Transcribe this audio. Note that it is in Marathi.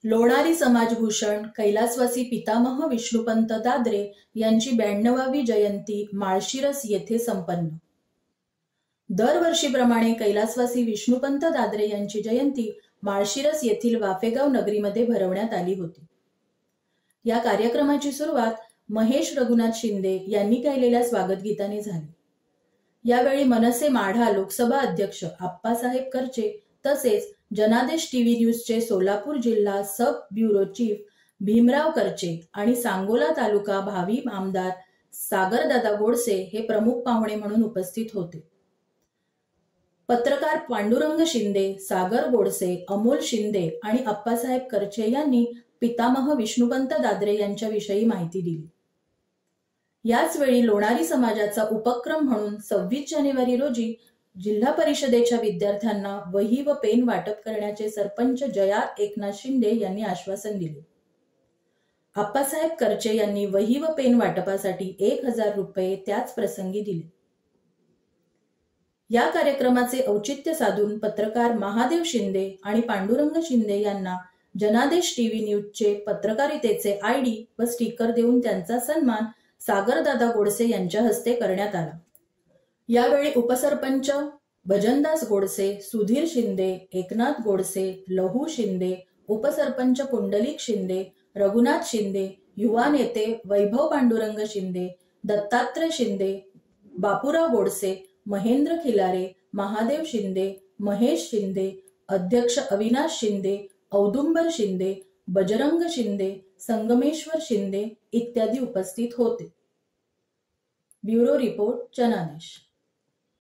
लोणारी समाजभूषण कैलासवासी पितामह विष्णुपंत दादरे यांची 92वी जयंती माळशिरस येथे संपन्न। दरवर्षीप्रमाणे कैलासवासी विष्णुपंत दादरे यांची जयंती माळशिरस येथील वाफेगाव नगरीमध्ये भरवण्यात आली होती। या कार्यक्रमाची सुरुवात महेश रघुनाथ शिंदे यांनी केलेल्या स्वागत गीताने झाली। यावेळी मनसे माढा लोकसभा अध्यक्ष आप्पासाहेब करचे तसेच जनादेश टीव्ही न्यूजचे सोलापूर जिल्हा सब ब्युरो चीफ भीमराव करचे आणि सांगोला तालुका भावी आमदार सागरदादा गोडसे हे प्रमुख पाहुणे म्हणून उपस्थित होते। पत्रकार पांडुरंग शिंदे, सागर गोडसे, अमोल शिंदे आणि आप्पासाहेब करचे यांनी पितामह विष्णुपंत दादरे यांच्याविषयी माहिती दिली। याच वेळी लोणारी समाजाचा उपक्रम म्हणून 26 जानेवारी रोजी जिल्हा परिषदेच्या विद्यार्थ्यांना वही व पेन वाटप करण्याचे सरपंच जया एकनाथ शिंदे यांनी आश्वासन दिले। आप्पासाहेब करचे यांनी वही व पेन वाटपासाठी 1000 रुपये त्याच प्रसंगी दिले। या कार्यक्रमाचे औचित्य साधून पत्रकार महादेव शिंदे आणि पांडुरंग शिंदे यांना जनादेश टीव्ही न्यूजचे पत्रकारितेचे आयडी व स्टिकर देऊन त्यांचा सन्मान सागरदादा गोडसे यांच्या हस्ते करण्यात आला। यावेळी उपसरपंच भजनदास गोडसे, सुधीर शिंदे, एकनाथ गोडसे, लहू शिंदे, उपसरपंच पुंडलिक शिंदे, रघुनाथ शिंदे, युवा नेते वैभव पांडुरंग शिंदे, दत्तात्रय शिंदे, बापूराव गोडसे, महेंद्र खिलारे, महादेव शिंदे, महेश शिंदे, अध्यक्ष अविनाश शिंदे, औदुंबर शिंदे, बजरंग शिंदे, संगमेश्वर शिंदे इत्यादी उपस्थित होते। ब्युरो रिपोर्ट जनादेश।